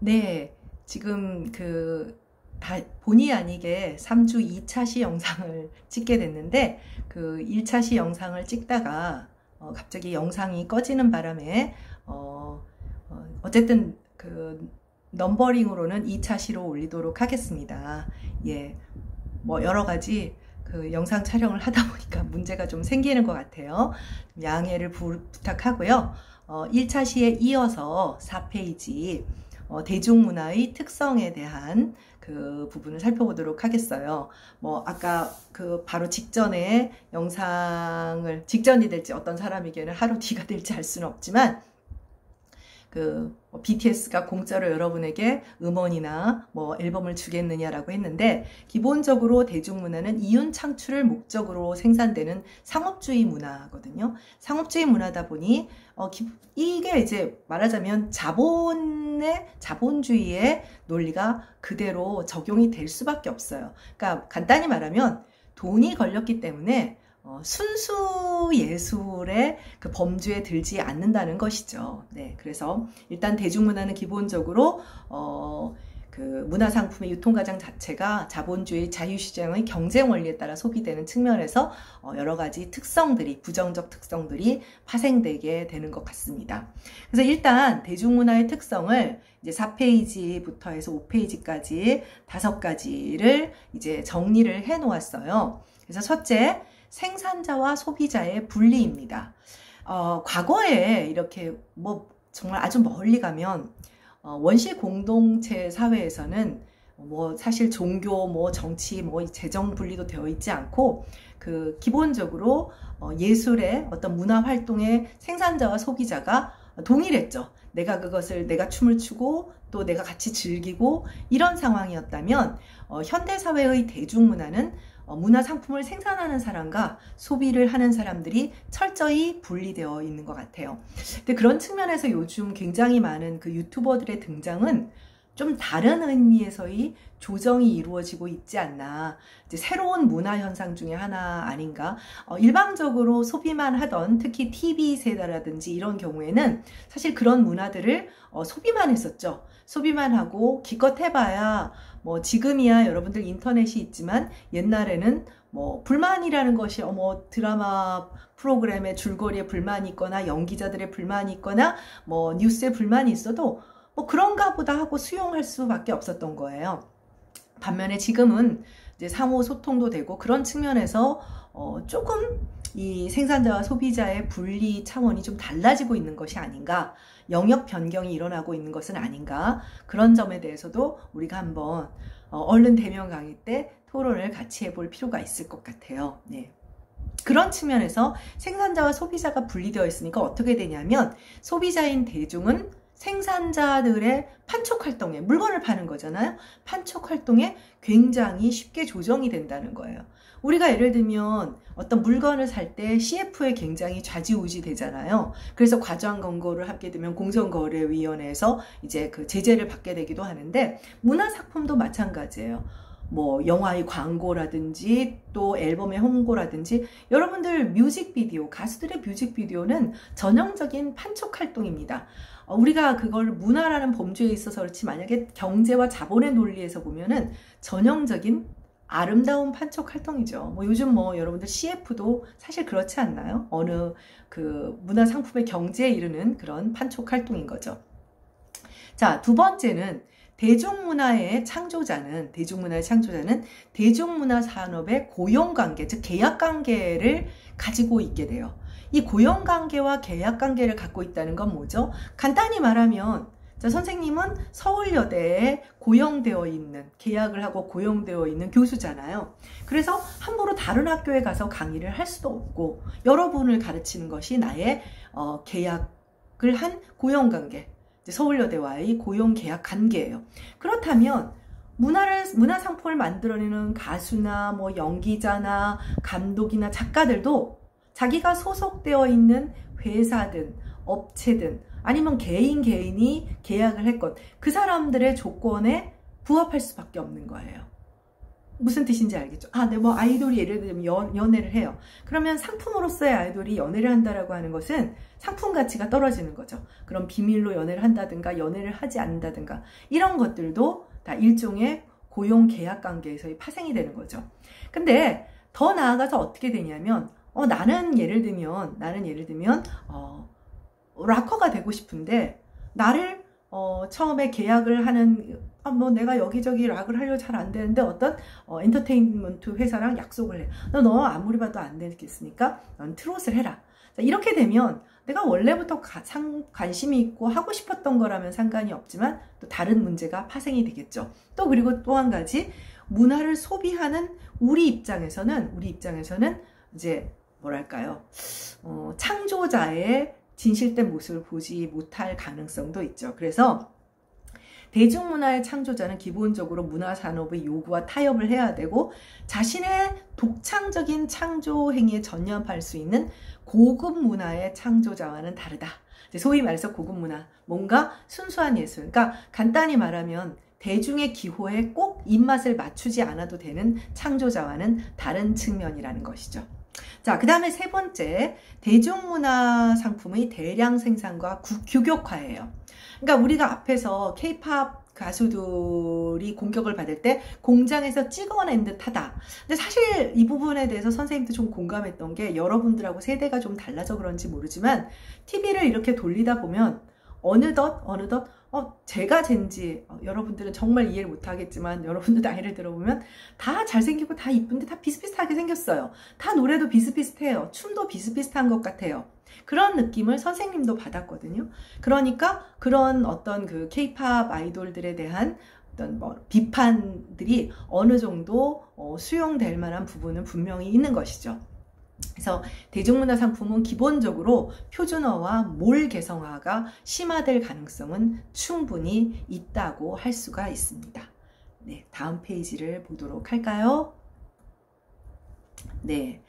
네, 지금 본의 아니게 3주 2차 시 영상을 찍게 됐는데, 그 1차 시 영상을 찍다가 갑자기 영상이 꺼지는 바람에 어쨌든 그 넘버링으로는 2차 시로 올리도록 하겠습니다. 예, 뭐 여러 가지 그 영상 촬영을 하다 보니까 문제가 좀 생기는 것 같아요. 양해를 부탁하고요. 1차 시에 이어서 4페이지 대중문화의 특성에 대한 그 부분을 살펴보도록 하겠어요. 뭐 아까 그 바로 직전에 영상을 직전이 될지 어떤 사람에게는 하루 뒤가 될지 알 수는 없지만 BTS가 공짜로 여러분에게 음원이나 뭐 앨범을 주겠느냐라고 했는데, 기본적으로 대중문화는 이윤 창출을 목적으로 생산되는 상업주의 문화거든요. 상업주의 문화다 보니 이게 이제 말하자면 자본주의의 논리가 그대로 적용이 될 수밖에 없어요. 그러니까 간단히 말하면 돈이 걸렸기 때문에 순수 예술의 그 범주에 들지 않는다는 것이죠. 네, 그래서 일단 대중문화는 기본적으로 그 문화상품의 유통과정 자체가 자본주의 자유시장의 경쟁 원리에 따라 소비되는 측면에서 여러 가지 특성들이, 부정적 특성들이 파생되게 되는 것 같습니다. 그래서 일단 대중문화의 특성을 이제 4페이지부터 해서 5페이지까지 5가지를 이제 정리를 해 놓았어요. 그래서 첫째, 생산자와 소비자의 분리입니다. 과거에 이렇게 뭐 정말 아주 멀리 가면 원시 공동체 사회에서는 뭐 사실 종교, 뭐 정치, 뭐 재정 분리도 되어 있지 않고 그 기본적으로 예술의 어떤 문화 활동의 생산자와 소비자가 동일했죠. 내가 춤을 추고 또 내가 같이 즐기고 이런 상황이었다면 현대 사회의 대중문화는 문화 상품을 생산하는 사람과 소비를 하는 사람들이 철저히 분리되어 있는 것 같아요. 근데 그런 측면에서 요즘 굉장히 많은 그 유튜버들의 등장은 좀 다른 의미에서의 조정이 이루어지고 있지 않나. 이제 새로운 문화 현상 중에 하나 아닌가. 일방적으로 소비만 하던 특히 TV 세대라든지 이런 경우에는 사실 그런 문화들을 소비만 했었죠. 소비만 하고 기껏 해봐야 뭐 지금이야 여러분들 인터넷이 있지만 옛날에는 뭐 불만이라는 것이 드라마 프로그램에 줄거리에 불만이 있거나 연기자들의 불만이 있거나 뭐 뉴스에 불만이 있어도 뭐 그런가 보다 하고 수용할 수밖에 없었던 거예요. 반면에 지금은 이제 상호 소통도 되고 그런 측면에서 조금 이 생산자와 소비자의 분리 차원이 좀 달라지고 있는 것이 아닌가, 영역 변경이 일어나고 있는 것은 아닌가, 그런 점에 대해서도 우리가 한번 얼른 대면 강의 때 토론을 같이 해볼 필요가 있을 것 같아요. 네. 그런 측면에서 생산자와 소비자가 분리되어 있으니까 어떻게 되냐면 소비자인 대중은 생산자들의 판촉 활동에, 물건을 파는 거잖아요. 판촉 활동에 굉장히 쉽게 조정이 된다는 거예요. 우리가 예를 들면 어떤 물건을 살 때 CF에 굉장히 좌지우지 되잖아요. 그래서 과장 권고를 하게 되면 공정거래위원회에서 이제 그 제재를 받게 되기도 하는데, 문화상품도 마찬가지예요. 뭐 영화의 광고라든지 또 앨범의 홍보라든지, 여러분들 뮤직비디오, 가수들의 뮤직비디오는 전형적인 판촉 활동입니다. 우리가 그걸 문화라는 범주에 있어서 그렇지, 만약에 경제와 자본의 논리에서 보면은 전형적인 아름다운 판촉 활동이죠. 뭐 요즘 뭐 여러분들 CF도 사실 그렇지 않나요? 어느 그 문화 상품의 경제에 이르는 그런 판촉 활동인 거죠. 자, 두 번째는 대중문화의 창조자는 대중문화 산업의 고용관계, 즉 계약관계를 가지고 있게 돼요. 이 고용관계와 계약관계를 갖고 있다는 건 뭐죠? 간단히 말하면, 자, 선생님은 서울여대에 고용되어 있는, 계약을 하고 고용되어 있는 교수잖아요. 그래서 함부로 다른 학교에 가서 강의를 할 수도 없고, 여러분을 가르치는 것이 나의 계약을 한 고용관계, 서울여대와의 고용계약 관계예요. 그렇다면 문화상품을 만들어내는 가수나 뭐 연기자나 감독이나 작가들도 자기가 소속되어 있는 회사든 업체든 아니면 개인이 계약을 했건 그 사람들의 조건에 부합할 수밖에 없는 거예요. 무슨 뜻인지 알겠죠? 아, 네, 뭐 아이돌이 예를 들면 연애를 해요. 그러면 상품으로서의 아이돌이 연애를 한다라고 하는 것은 상품 가치가 떨어지는 거죠. 그럼 비밀로 연애를 한다든가 연애를 하지 않는다든가 이런 것들도 다 일종의 고용 계약 관계에서의 파생이 되는 거죠. 근데 더 나아가서 어떻게 되냐면 나는 예를 들면 락커가 되고 싶은데 나를 처음에 계약을 하는 뭐 내가 여기저기 락을 하려고 잘 안 되는데 어떤 엔터테인먼트 회사랑 약속을 해. 너 아무리 봐도 안 되겠으니까 넌 트롯을 해라. 자, 이렇게 되면 내가 원래부터 관심이 있고 하고 싶었던 거라면 상관이 없지만 또 다른 문제가 파생이 되겠죠. 또 그리고 또 한 가지 문화를 소비하는 우리 입장에서는 이제 뭐랄까요? 창조자의 진실된 모습을 보지 못할 가능성도 있죠. 그래서 대중문화의 창조자는 기본적으로 문화산업의 요구와 타협을 해야 되고 자신의 독창적인 창조 행위에 전념할 수 있는 고급 문화의 창조자와는 다르다. 소위 말해서 고급 문화, 뭔가 순수한 예술. 그러니까 간단히 말하면 대중의 기호에 꼭 입맛을 맞추지 않아도 되는 창조자와는 다른 측면이라는 것이죠. 자, 그 다음에 세 번째, 대중문화 상품의 대량 생산과 규격화예요. 그러니까 우리가 앞에서 K-팝 가수들이 공격을 받을 때 공장에서 찍어낸 듯하다. 근데 사실 이 부분에 대해서 선생님도 좀 공감했던 게 여러분들하고 세대가 좀 달라서 그런지 모르지만 TV를 이렇게 돌리다 보면 어느덧 제가 젠지 여러분들은 정말 이해를 못하겠지만 여러분들 나이를 들어보면 다 잘생기고 다 이쁜데 다 비슷비슷하게 생겼어요. 다 노래도 비슷비슷해요. 춤도 비슷비슷한 것 같아요. 그런 느낌을 선생님도 받았거든요. 그러니까 그런 어떤 그 K-팝 아이돌들에 대한 어떤 비판들이 어느 정도 수용될 만한 부분은 분명히 있는 것이죠. 그래서 대중문화 상품은 기본적으로 표준화와 몰 개성화가 심화될 가능성은 충분히 있다고 할 수가 있습니다. 네, 다음 페이지를 보도록 할까요? 네.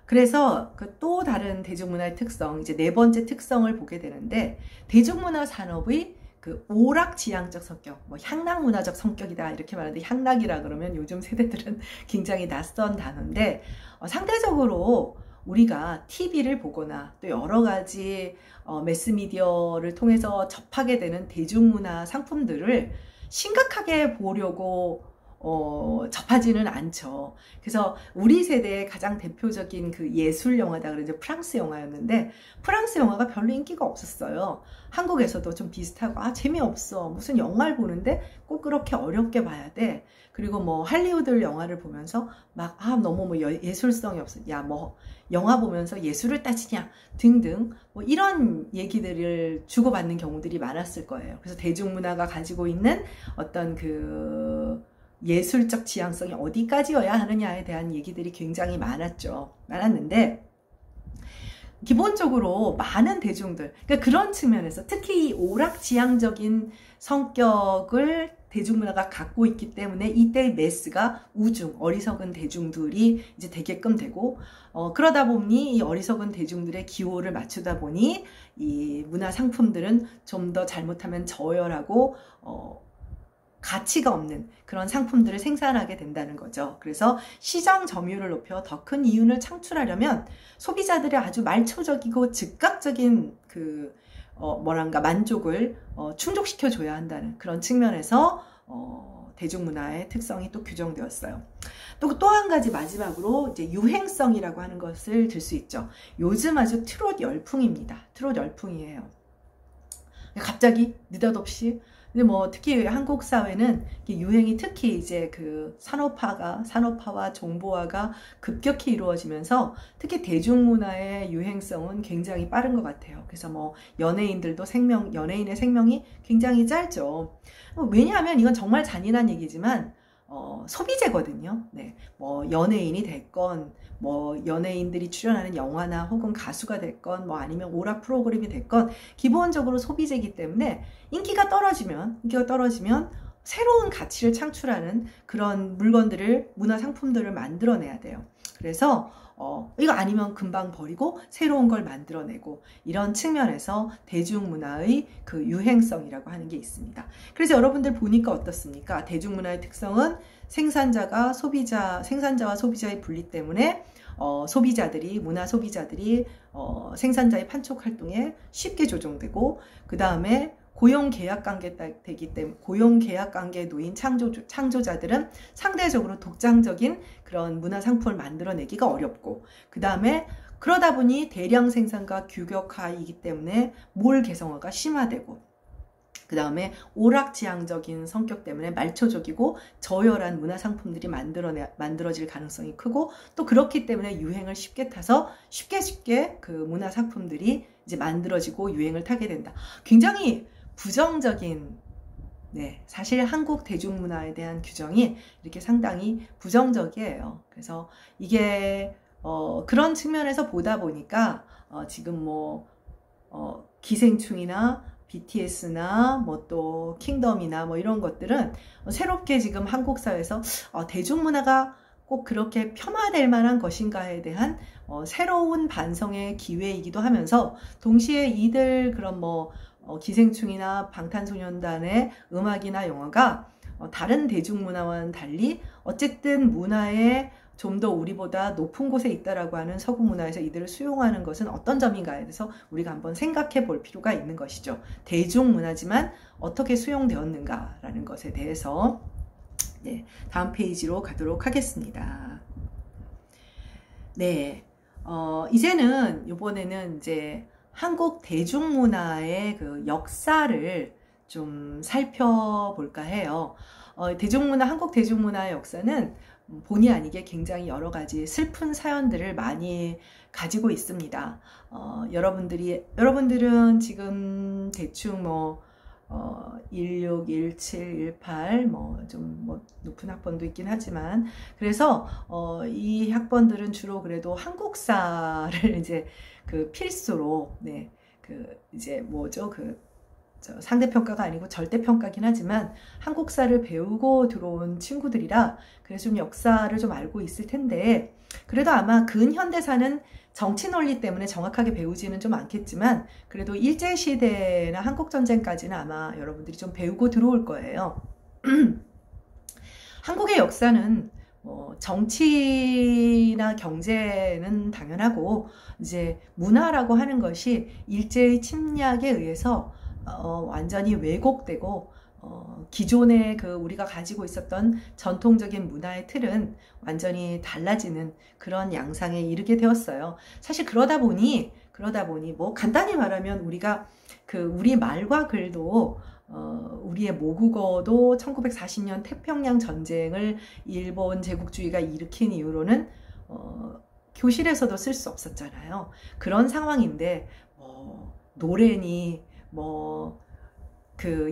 그래서 그 또 다른 대중문화의 특성, 이제 네 번째 특성을 보게 되는데, 대중문화 산업의 그 오락지향적 성격, 뭐 향락문화적 성격이다 이렇게 말하는데, 향락이라 그러면 요즘 세대들은 굉장히 낯선 단어인데, 상대적으로 우리가 TV를 보거나 또 여러 가지 매스미디어를 통해서 접하게 되는 대중문화 상품들을 심각하게 보려고 접하지는 않죠. 그래서 우리 세대의 가장 대표적인 그 예술 영화다 그래서 프랑스 영화였는데, 프랑스 영화가 별로 인기가 없었어요. 한국에서도 좀 비슷하고 재미없어. 무슨 영화를 보는데 꼭 그렇게 어렵게 봐야 돼. 그리고 뭐 할리우드 영화를 보면서 막 너무 뭐 예술성이 없어. 야, 뭐 영화 보면서 예술을 따지냐 등등 뭐 이런 얘기들을 주고받는 경우들이 많았을 거예요. 그래서 대중문화가 가지고 있는 어떤 그 예술적 지향성이 어디까지여야 하느냐에 대한 얘기들이 굉장히 많았는데, 기본적으로 많은 대중들, 그러니까 그런 측면에서 특히 이 오락지향적인 성격을 대중문화가 갖고 있기 때문에 이때의 매스가 어리석은 대중들이 이제 되게끔 되고, 그러다 보니 이 어리석은 대중들의 기호를 맞추다 보니 이 문화 상품들은 좀 더 잘못하면 저열하고 가치가 없는 그런 상품들을 생산하게 된다는 거죠. 그래서 시장 점유율을 높여 더 큰 이윤을 창출하려면 소비자들의 아주 말초적이고 즉각적인 그 만족을 충족시켜 줘야 한다는 그런 측면에서 대중문화의 특성이 또 규정되었어요. 또 한 가지 마지막으로 이제 유행성이라고 하는 것을 들 수 있죠. 요즘 아주 트롯 열풍입니다. 트롯 열풍이에요. 갑자기 느닷없이, 근데 뭐 특히 한국 사회는 유행이 특히 이제 그 산업화와 정보화가 급격히 이루어지면서 특히 대중문화의 유행성은 굉장히 빠른 것 같아요. 그래서 뭐 연예인들도 연예인의 생명이 굉장히 짧죠. 왜냐하면 이건 정말 잔인한 얘기지만 소비재거든요. 네, 뭐 연예인이 됐건, 뭐 연예인들이 출연하는 영화나 혹은 가수가 됐건, 뭐 아니면 오락 프로그램이 됐건, 기본적으로 소비재이기 때문에 인기가 떨어지면 새로운 가치를 창출하는 그런 문화 상품들을 만들어내야 돼요. 그래서 이거 아니면 금방 버리고 새로운 걸 만들어내고, 이런 측면에서 대중문화의 그 유행성이라고 하는 게 있습니다. 그래서 여러분들 보니까 어떻습니까? 대중문화의 특성은 생산자와 소비자의 분리 때문에 문화 소비자들이 생산자의 판촉 활동에 쉽게 조종되고, 그 다음에 고용계약관계에 놓인 창조자들은 상대적으로 독창적인 그런 문화 상품을 만들어내기가 어렵고, 그 다음에 그러다 보니 대량 생산과 규격화이기 때문에 몰 개성화가 심화되고, 그 다음에 오락지향적인 성격 때문에 말초적이고 저열한 문화 상품들이 만들어질 가능성이 크고, 또 그렇기 때문에 유행을 쉽게 타서 쉽게 그 문화 상품들이 이제 만들어지고 유행을 타게 된다. 굉장히 부정적인, 사실 한국 대중문화에 대한 규정이 이렇게 상당히 부정적이에요. 그래서 이게 그런 측면에서 보다 보니까 지금 기생충이나 BTS나 또 킹덤이나 이런 것들은 새롭게 지금 한국 사회에서 대중문화가 꼭 그렇게 폄하될 만한 것인가에 대한 새로운 반성의 기회이기도 하면서, 동시에 이들 그런 기생충이나 방탄소년단의 음악이나 영화가 다른 대중문화와는 달리 어쨌든 문화에 좀 더 우리보다 높은 곳에 있다라고 하는 서구 문화에서 이들을 수용하는 것은 어떤 점인가에 대해서 우리가 한번 생각해 볼 필요가 있는 것이죠. 대중문화지만 어떻게 수용되었는가라는 것에 대해서 다음 페이지로 가도록 하겠습니다. 이제는 이번에는 이제 한국 대중문화의 그 역사를 좀 살펴볼까 해요. 한국 대중문화의 역사는 본의 아니게 굉장히 여러 가지 슬픈 사연들을 많이 가지고 있습니다. 여러분들은 지금 대충 16, 17, 18 좀 높은 학번도 있긴 하지만, 그래서 이 학번들은 주로 그래도 한국사를 이제 그 필수로 이제 상대평가가 아니고 절대평가긴 하지만 한국사를 배우고 들어온 친구들이라 그래서 좀 역사를 좀 알고 있을 텐데, 그래도 아마 근현대사는 정치 논리 때문에 정확하게 배우지는 좀 않겠지만, 그래도 일제시대나 한국전쟁까지는 아마 여러분들이 좀 배우고 들어올 거예요. 한국의 역사는 정치나 경제는 당연하고, 이제 문화라고 하는 것이 일제의 침략에 의해서 완전히 왜곡되고, 기존의 우리가 가지고 있었던 전통적인 문화의 틀은 완전히 달라지는 그런 양상에 이르게 되었어요. 사실 그러다 보니 간단히 말하면 우리가 우리 말과 글도 우리의 모국어도 1940년 태평양 전쟁을 일본 제국주의가 일으킨 이후로는 교실에서도 쓸 수 없었잖아요. 그런 상황인데 노래니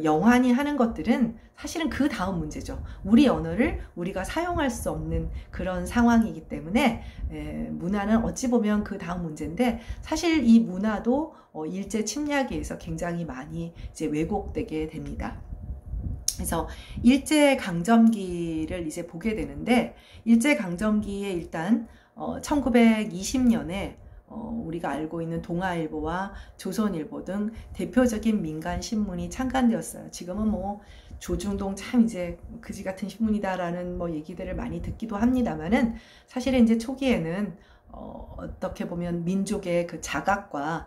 영화니 하는 것들은 사실은 그 다음 문제죠. 우리 언어를 우리가 사용할 수 없는 그런 상황이기 때문에 문화는 어찌 보면 그 다음 문제인데, 사실 이 문화도 일제 침략에 의해서 굉장히 많이 이제 왜곡되게 됩니다. 그래서 일제강점기를 이제 보게 되는데, 일제강점기에 일단 1920년에 우리가 알고 있는 동아일보와 조선일보 등 대표적인 민간 신문이 창간되었어요. 지금은 조중동 참 이제 그지 같은 신문이다라는 얘기들을 많이 듣기도 합니다만은, 사실은 이제 초기에는 어떻게 보면 민족의 자각과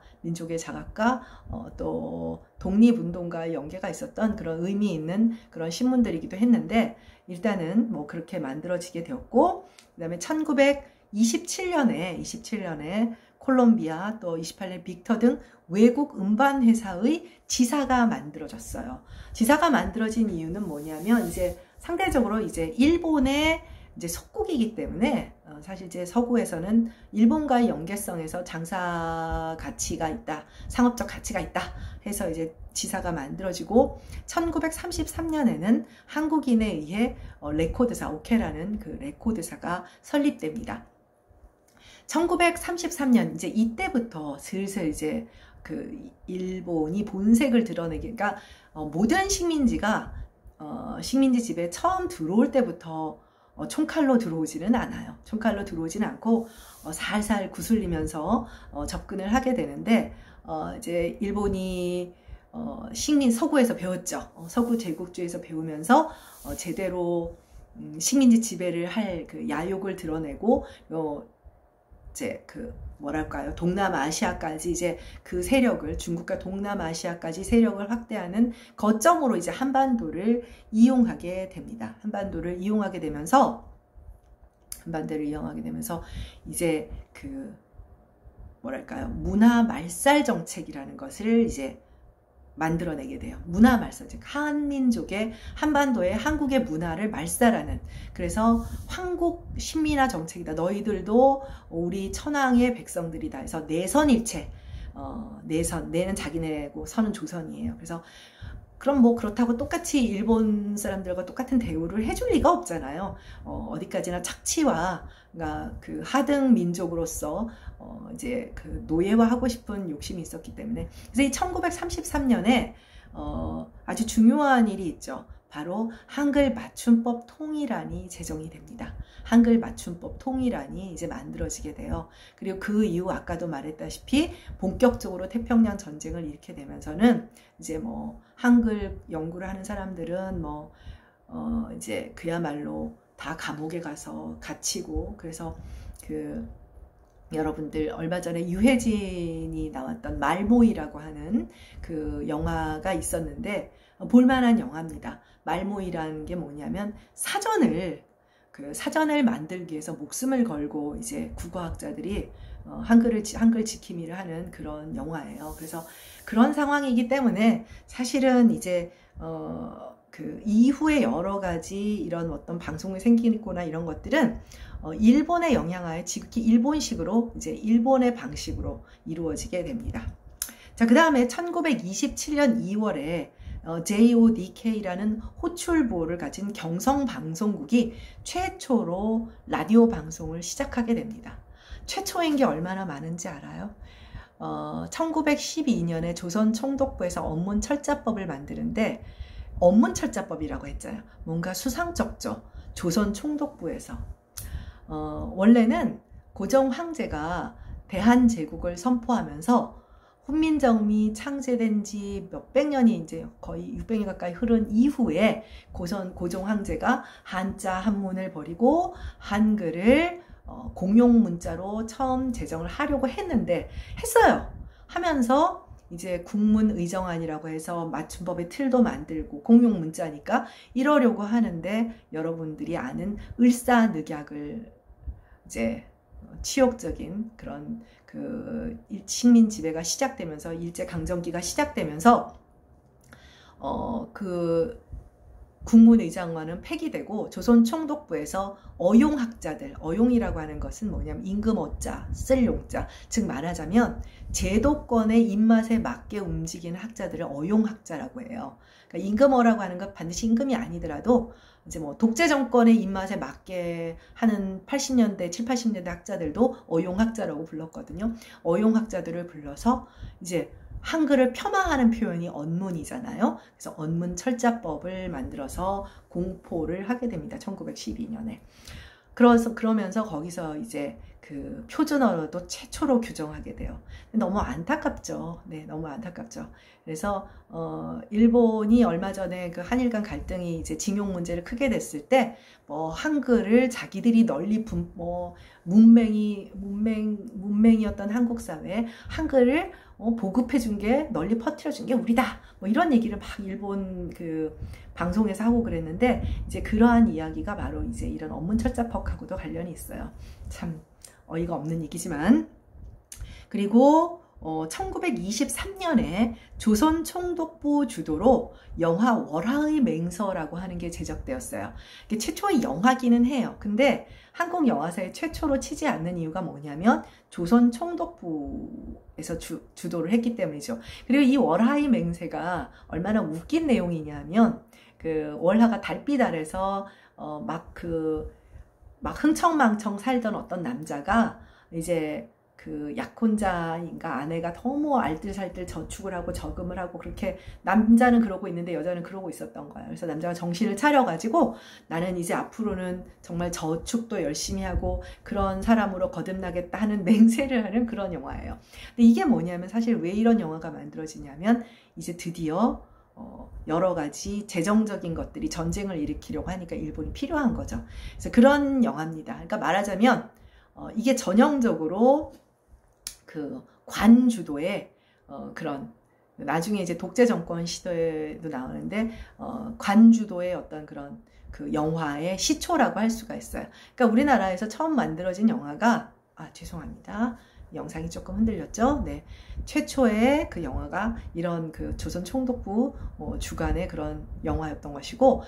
또 독립운동과의 연계가 있었던 그런 의미 있는 그런 신문들이기도 했는데, 일단은 그렇게 만들어지게 되었고, 그 다음에 1927년에 콜롬비아 또 28년 빅터 등 외국 음반 회사의 지사가 만들어졌어요. 지사가 만들어진 이유는 뭐냐면, 이제 상대적으로 이제 일본의 이제 속국이기 때문에 사실 이제 서구에서는 일본과의 연계성에서 장사 가치가 있다, 상업적 가치가 있다 해서 이제 지사가 만들어지고, 1933년에는 한국인에 의해 레코드사, 오케라는 레코드사가 설립됩니다. 1933년 이제 이때부터 슬슬 이제 일본이 본색을 드러내기, 그러니까 모든 식민지 집에 처음 들어올 때부터 총칼로 들어오지는 않아요. 총칼로 들어오지는 않고 살살 구슬리면서 접근을 하게 되는데, 이제 일본이 식민 서구에서 배웠죠. 서구 제국주의에서 배우면서 제대로 식민지 지배를 할 그 야욕을 드러내고, 이제 그 뭐랄까요, 동남아시아까지 이제 그 세력을, 중국과 동남아시아까지 세력을 확대하는 거점으로 이제 한반도를 이용하게 됩니다. 한반도를 이용하게 되면서 이제 그 뭐랄까요, 문화 말살 정책이라는 것을 이제 만들어내게 돼요. 문화 말살, 즉 한민족의, 한반도의 한국의 문화를 말살하는, 그래서 황국 신민화 정책이다. 너희들도 우리 천황의 백성들이다 해서 내선일체, 내는 자기네고 선은 조선이에요. 그래서 그럼 뭐 그렇다고 똑같이 일본 사람들과 똑같은 대우를 해줄 리가 없잖아요. 어디까지나 착취와, 그러니까 그 하등 민족으로서 이제 그 노예화하고 싶은 욕심이 있었기 때문에. 그래서 이 1933년에 아주 중요한 일이 있죠. 바로 한글 맞춤법 통일안이 제정이 됩니다. 한글 맞춤법 통일안이 이제 만들어지게 돼요. 그리고 그 이후 아까도 말했다시피 본격적으로 태평양 전쟁을 일으키게 되면서는 이제 뭐 한글 연구를 하는 사람들은 뭐 이제 그야말로 다 감옥에 가서 갇히고, 그래서 그 여러분들 얼마 전에 유해진이 나왔던 말모이라고 하는 그 영화가 있었는데 볼만한 영화입니다. 말모이라는 게 뭐냐면 사전을 만들기 위해서 목숨을 걸고 이제 국어학자들이 한글 지킴이를 하는 그런 영화예요. 그래서 그런 상황이기 때문에 사실은 이제 그 이후에 여러 가지 이런 어떤 방송이 생기거나 이런 것들은 일본의 영향하에 지극히 일본식으로, 이제 일본의 방식으로 이루어지게 됩니다. 자, 그 다음에 1927년 2월에 JODK라는 호출보를 가진 경성방송국이 최초로 라디오 방송을 시작하게 됩니다. 최초인 게 얼마나 많은지 알아요? 1912년에 조선총독부에서 언문철자법을 만드는데, 언문철자법이라고 했잖아요. 뭔가 수상쩍죠. 조선총독부에서. 원래는 고종 황제가 대한제국을 선포하면서 훈민정음이 창제된 지 몇백 년이, 이제 거의 600년 가까이 흐른 이후에 고종 황제가 한자 한문을 버리고 한글을 공용 문자로 처음 제정을 하려고 했어요. 하면서 이제 국문의정안이라고 해서 맞춤법의 틀도 만들고 공용 문자니까 이러려고 하는데, 여러분들이 아는 을사늑약을 이제 치욕적인 그런 그 식민 지배가 시작되면서, 일제 강점기가 시작되면서 그 국문의장관은 폐기되고 조선 총독부에서 어용학자들, 어용이라고 하는 것은 뭐냐면 임금어자, 쓸 용자, 즉 말하자면 제도권의 입맛에 맞게 움직이는 학자들을 어용학자라고 해요. 그러니까 임금어라고 하는 건 반드시 임금이 아니더라도 이제 뭐 독재 정권의 입맛에 맞게 하는 80년대, 7, 80년대 학자들도 어용학자라고 불렀거든요. 어용학자들을 불러서 이제 한글을 폄하하는 표현이 언문이잖아요. 그래서 언문철자법을 만들어서 공포를 하게 됩니다. 1912년에. 그러면서 거기서 이제 그 표준어도 최초로 규정하게 돼요. 너무 안타깝죠. 네, 너무 안타깝죠. 그래서 일본이 얼마 전에 그 한일 간 갈등이 이제 징용 문제를 크게 됐을 때 뭐 한글을 자기들이 널리 문맹이었던 한국 사회에 한글을 보급해 준 게, 널리 퍼뜨려 준 게 우리다. 뭐 이런 얘기를 막 일본 그 방송에서 하고 그랬는데, 이제 그러한 이야기가 바로 이제 이런 언문철자법하고도 관련이 있어요. 참 어이가 없는 얘기지만. 그리고 1923년에 조선 총독부 주도로 영화 월하의 맹서라고 하는 게 제작되었어요. 이게 최초의 영화기는 해요. 근데 한국 영화사에 최초로 치지 않는 이유가 뭐냐면 조선 총독부에서 주도를 했기 때문이죠. 그리고 이 월하의 맹세가 얼마나 웃긴 내용이냐면, 그 월하가 달빛 아래서 막 흥청망청 살던 어떤 남자가 이제 그 약혼자인가 아내가 너무 알뜰살뜰 저축을 하고 저금을 하고 그렇게 남자는 그러고 있는데 여자는 그러고 있었던 거예요. 그래서 남자가 정신을 차려가지고 나는 이제 앞으로는 정말 저축도 열심히 하고 그런 사람으로 거듭나겠다 하는 맹세를 하는 그런 영화예요. 근데 이게 뭐냐면 사실 왜 이런 영화가 만들어지냐면 이제 드디어 여러 가지 재정적인 것들이 전쟁을 일으키려고 하니까 일본이 필요한 거죠. 그래서 그런 영화입니다. 그러니까 말하자면 이게 전형적으로 그 관주도의 그런 나중에 이제 독재 정권 시대에도 나오는데 관주도의 어떤 그런 그 영화의 시초라고 할 수가 있어요. 그러니까 우리나라에서 처음 만들어진 영화가 죄송합니다. 영상이 조금 흔들렸죠. 네, 최초의 그 영화가 이런 그 조선 총독부 주관의 그런 영화였던 것이고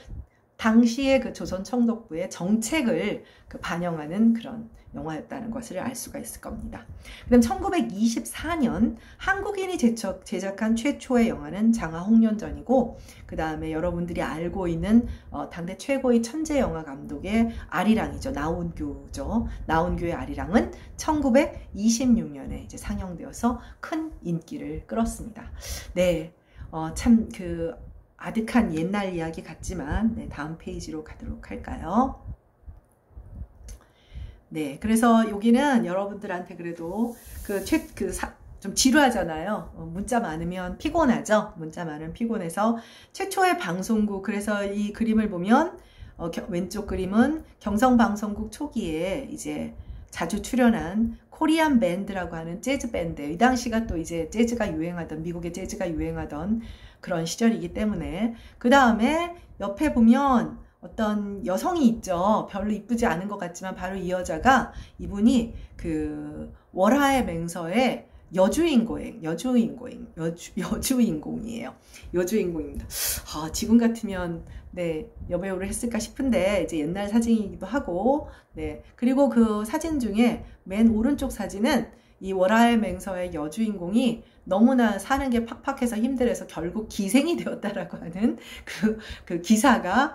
당시의 그 조선 총독부의 정책을 반영하는 그런 영화였다는 것을 알 수가 있을 겁니다. 그다음 1924년 한국인이 제작한 최초의 영화는 장화홍련전이고 그 다음에 여러분들이 알고 있는 당대 최고의 천재 영화 감독의 아리랑이죠. 나온규죠. 나온규의 아리랑은 1926년에 이제 상영되어서 큰 인기를 끌었습니다. 네, 참 그 아득한 옛날 이야기 같지만 네, 다음 페이지로 가도록 할까요? 네, 그래서 여기는 여러분들한테 그래도 좀 지루하잖아요. 문자 많으면 피곤하죠. 문자 많으면 피곤해서 최초의 방송국, 그래서 이 그림을 보면 왼쪽 그림은 경성방송국 초기에 이제 자주 출연한 코리안 밴드라고 하는 재즈 밴드. 이 당시가 또 이제 재즈가 유행하던, 미국의 재즈가 유행하던 그런 시절이기 때문에. 그 다음에 옆에 보면 어떤 여성이 있죠. 별로 이쁘지 않은 것 같지만 바로 이 여자가, 이분이 그 월하의 맹서의 여주인공이에요. 여주인공입니다. 지금 같으면 네, 여배우를 했을까 싶은데 이제 옛날 사진이기도 하고, 네, 그리고 그 사진 중에 맨 오른쪽 사진은 이 월하의 맹서의 여주인공이 너무나 사는 게 팍팍해서 힘들어서 결국 기생이 되었다라고 하는 그 기사가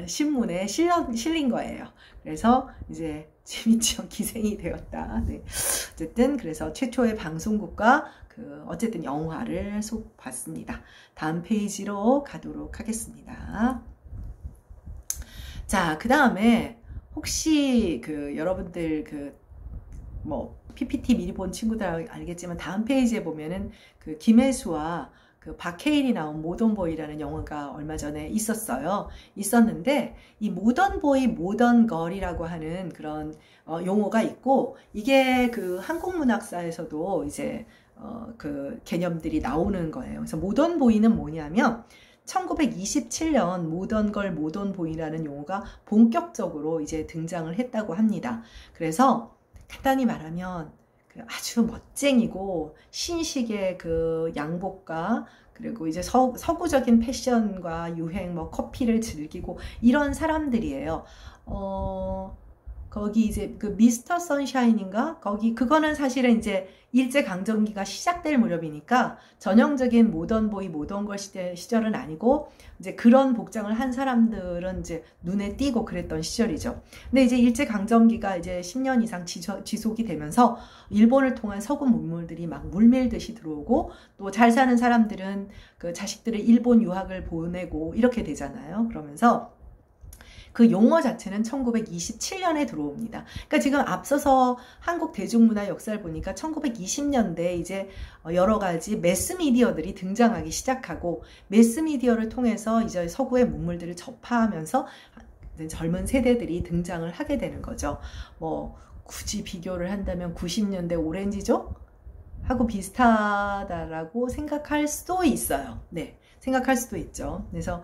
신문에 실린 거예요. 그래서 이제 재밌죠. 기생이 되었다. 네. 어쨌든 그래서 최초의 방송국과 어쨌든 영화를 봤습니다. 다음 페이지로 가도록 하겠습니다. 자, 그 다음에 혹시 여러분들 PPT 미리 본 친구들 알겠지만 다음 페이지에 보면은 김혜수와 박해일이 나온 모던보이라는 영화가 얼마 전에 있었는데 이 모던보이, 모던걸이라고 하는 그런 용어가 있고, 이게 한국문학사에서도 이제 개념들이 나오는 거예요. 그래서 모던보이는 뭐냐면 1927년 모던걸, 모던보이라는 용어가 본격적으로 이제 등장을 했다고 합니다. 그래서 간단히 말하면 아주 멋쟁이고 신식의 양복과 그리고 이제 서구적인 패션과 유행, 커피를 즐기고 이런 사람들이에요. 거기 이제 미스터 선샤인인가? 그거는 사실은 이제 일제강점기가 시작될 무렵이니까 전형적인 모던보이, 모던걸 시절은 아니고, 이제 그런 복장을 한 사람들은 이제 눈에 띄고 그랬던 시절이죠. 근데 이제 일제강점기가 이제 10년 이상 지속이 되면서 일본을 통한 서구 문물들이 막 물밀듯이 들어오고, 또 잘 사는 사람들은 자식들을 일본 유학을 보내고 이렇게 되잖아요. 그러면서 그 용어 자체는 1927년에 들어옵니다. 그러니까 지금 앞서서 한국 대중문화 역사를 보니까 1920년대 이제 여러 가지 매스미디어들이 등장하기 시작하고, 매스미디어를 통해서 이제 서구의 문물들을 접하면서 젊은 세대들이 등장을 하게 되는 거죠. 굳이 비교를 한다면 90년대 오렌지족 하고 비슷하다라고 생각할 수도 있어요. 네, 생각할 수도 있죠. 그래서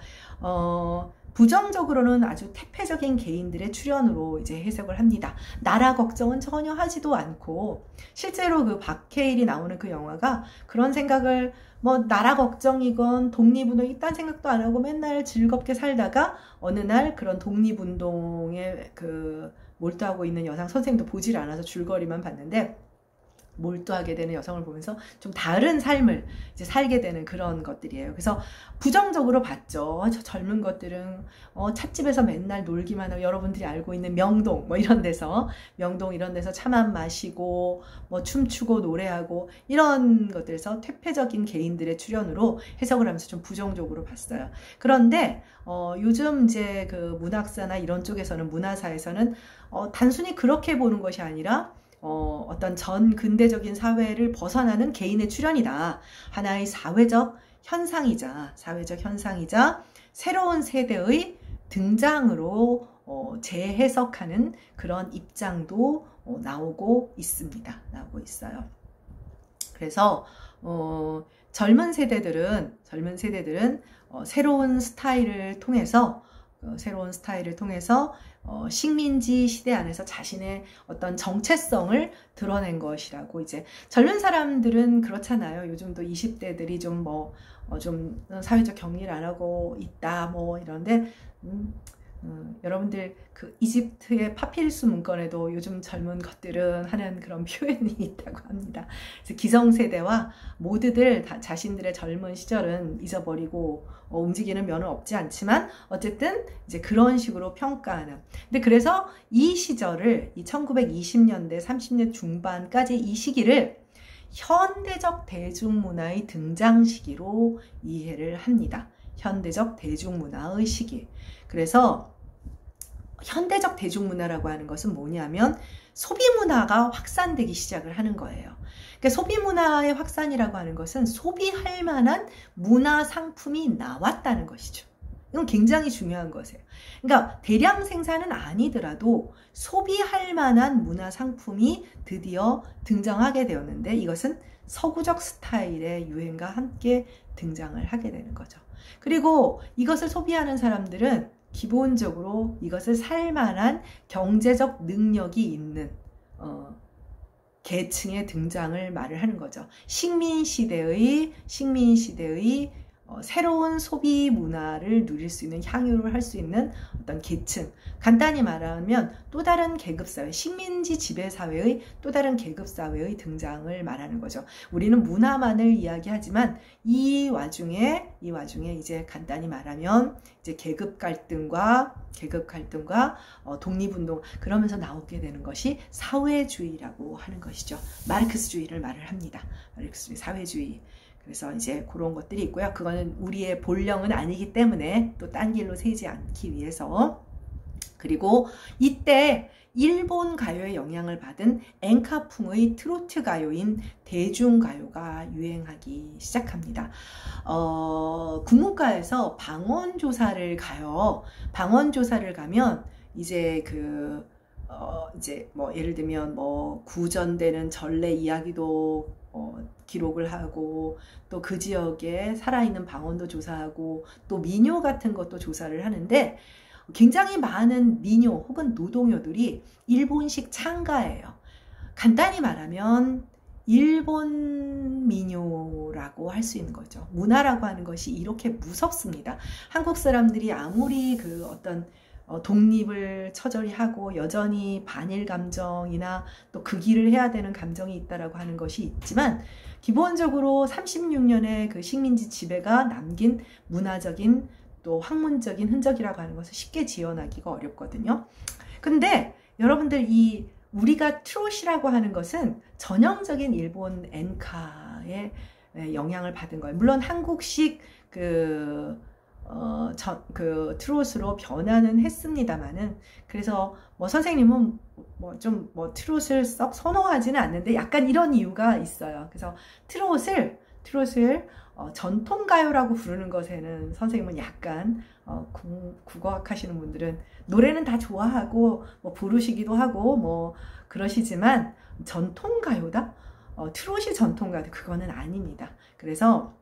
부정적으로는 아주 태폐적인 개인들의 출연으로 이제 해석을 합니다. 나라 걱정은 전혀 하지도 않고, 실제로 박해일이 나오는 그 영화가 그런 생각을 나라 걱정이건 독립운동 이딴 생각도 안 하고 맨날 즐겁게 살다가 어느 날 그런 독립운동에 몰두하고 있는 여성 선생도 보질 않아서 줄거리만 봤는데, 몰두하게 되는 여성을 보면서 좀 다른 삶을 이제 살게 되는 그런 것들이에요. 그래서 부정적으로 봤죠. 저 젊은 것들은 찻집에서 맨날 놀기만 하고, 여러분들이 알고 있는 명동 뭐 이런 데서, 명동 이런 데서 차만 마시고 뭐 춤추고 노래하고 이런 것들에서 퇴폐적인 개인들의 출연으로 해석을 하면서 좀 부정적으로 봤어요. 그런데 요즘 이제 그 문학사나 이런 쪽에서는, 문화사에서는 단순히 그렇게 보는 것이 아니라 어떤 전 근대적인 사회를 벗어나는 개인의 출현이다. 하나의 사회적 현상이자 새로운 세대의 등장으로 재해석하는 그런 입장도 나오고 있습니다. 나오고 있어요. 그래서 젊은 세대들은 새로운 스타일을 통해서 식민지 시대 안에서 자신의 어떤 정체성을 드러낸 것이라고. 이제 젊은 사람들은 그렇잖아요. 요즘도 20대들이 좀 사회적 격리를 안 하고 있다 뭐 이런데, 여러분들 그 이집트의 파피루스 문건에도 요즘 젊은 것들은 하는 그런 표현이 있다고 합니다. 그래서 기성세대와 모두들 다 자신들의 젊은 시절은 잊어버리고 움직이는 면은 없지 않지만, 어쨌든 이제 그런 식으로 평가하는. 근데 그래서 이 시절을, 이 1920년대 30년 중반까지 이 시기를 현대적 대중문화의 등장 시기로 이해를 합니다. 현대적 대중문화의 시기. 그래서 현대적 대중문화라고 하는 것은 뭐냐면 소비문화가 확산되기 시작을 하는 거예요. 그러니까 소비문화의 확산이라고 하는 것은 소비할 만한 문화 상품이 나왔다는 것이죠. 이건 굉장히 중요한 것이에요. 그러니까 대량 생산은 아니더라도 소비할 만한 문화 상품이 드디어 등장하게 되었는데, 이것은 서구적 스타일의 유행과 함께 등장을 하게 되는 거죠. 그리고 이것을 소비하는 사람들은 기본적으로 이것을 살 만한 경제적 능력이 있는 계층의 등장을 말을 하는 거죠. 식민시대의 새로운 소비 문화를 누릴 수 있는, 향유를 할 수 있는 어떤 계층. 간단히 말하면 또 다른 계급사회, 식민지 지배사회의 또 다른 계급사회의 등장을 말하는 거죠. 우리는 문화만을 이야기하지만 이 와중에 이제 간단히 말하면 이제 계급 갈등과 독립운동, 그러면서 나오게 되는 것이 사회주의라고 하는 것이죠. 마르크스주의를 말을 합니다. 마르크스주의, 사회주의. 그래서 이제 그런 것들이 있고요. 그거는 우리의 본령은 아니기 때문에 또 딴 길로 새지 않기 위해서. 그리고 이때 일본 가요의 영향을 받은 엔카풍의 트로트 가요인 대중가요가 유행하기 시작합니다. 국문과에서 방언조사를 가요. 방언조사를 가면 이제 이제 뭐 예를 들면 뭐 구전되는 전래 이야기도 기록을 하고, 또 그 지역에 살아있는 방언도 조사하고, 또 민요 같은 것도 조사를 하는데, 굉장히 많은 민요 혹은 노동요들이 일본식 창가예요. 간단히 말하면 일본 민요라고 할 수 있는 거죠. 문화라고 하는 것이 이렇게 무섭습니다. 한국 사람들이 아무리 그 어떤 독립을 처절히 하고 여전히 반일 감정이나 또 그 길을 해야 되는 감정이 있다라고 하는 것이 있지만, 기본적으로 36년의 그 식민지 지배가 남긴 문화적인 또 학문적인 흔적이라고 하는 것을 쉽게 지어나기가 어렵거든요. 근데 여러분들, 우리가 트롯이라고 하는 것은 전형적인 일본 엔카의 영향을 받은 거예요. 물론 한국식 그 트롯으로 변화는 했습니다만은, 그래서 뭐 선생님은 트롯을 썩 선호하지는 않는데 약간 이런 이유가 있어요. 그래서 트롯을 전통가요라고 부르는 것에는 선생님은 약간 국어학 하시는 분들은 노래는 다 좋아하고 뭐 부르시기도 하고 뭐 그러시지만, 전통가요다? 트롯이 전통가요? 그거는 아닙니다. 그래서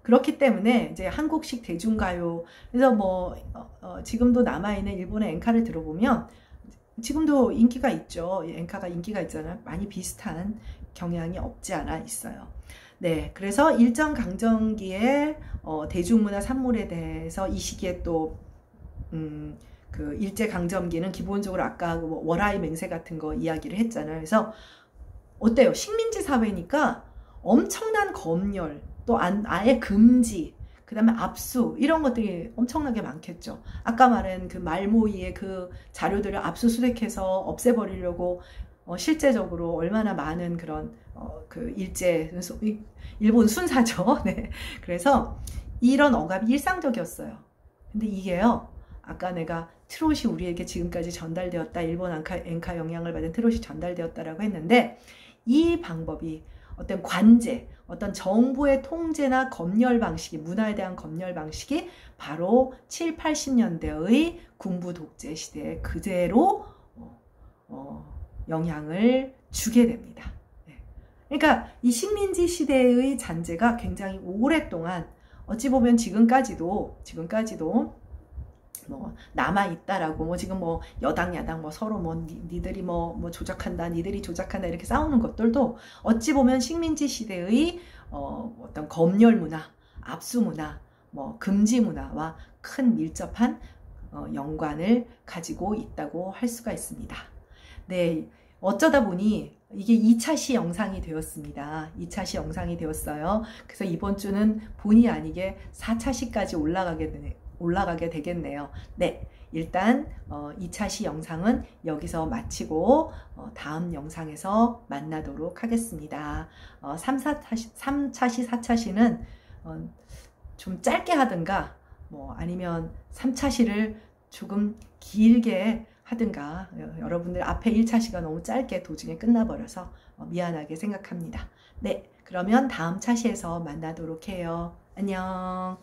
그렇기 때문에 이제 한국식 대중가요, 그래서 지금도 남아있는 일본의 엔카를 들어보면 지금도 인기가 있죠. 엔카가 인기가 있잖아요. 많이 비슷한 경향이 없지 않아 있어요. 네, 그래서 일제강점기의 대중문화 산물에 대해서 이 시기에 또 그 일제강점기는 기본적으로 아까 월화의 맹세 같은 거 이야기를 했잖아요. 그래서 어때요? 식민지 사회니까 엄청난 검열, 또 아예 금지, 그 다음에 압수, 이런 것들이 엄청나게 많겠죠. 아까 말한 그 말모이의 그 자료들을 압수수색해서 없애버리려고 실제적으로 얼마나 많은 그런 그 일본 순사죠. 네. 그래서 이런 억압이 일상적이었어요. 근데 이게요, 아까 내가 트롯이 우리에게 지금까지 전달되었다, 일본 엔카 영향을 받은 트롯이 전달되었다라고 했는데, 이 방법이 어떤 관제, 어떤 정부의 통제나 검열 방식이, 문화에 대한 검열 방식이 바로 7, 80년대의 군부 독재 시대에 그대로 영향을 주게 됩니다. 네. 그러니까 이 식민지 시대의 잔재가 굉장히 오랫동안, 어찌 보면 지금까지도 뭐 남아있다라고, 뭐 지금 뭐 여당 야당 뭐 서로 뭐 니들이 뭐 조작한다, 니들이 조작한다 이렇게 싸우는 것들도 어찌 보면 식민지 시대의 어떤 검열 문화, 압수 문화, 뭐 금지 문화와 큰 밀접한 연관을 가지고 있다고 할 수가 있습니다. 네, 어쩌다 보니 이게 2차 시 영상이 되었습니다. 2차 시 영상이 되었어요. 그래서 이번 주는 본의 아니게 4차 시까지 올라가게 되겠네요. 네, 일단 2차 시 영상은 여기서 마치고 다음 영상에서 만나도록 하겠습니다. 3차 시, 4차 시는 좀 짧게 하든가, 뭐 아니면 3차 시를 조금 길게 하든가, 여러분들 앞에 1차 시가 너무 짧게 도중에 끝나버려서 미안하게 생각합니다. 네, 그러면 다음 차시에서 만나도록 해요. 안녕.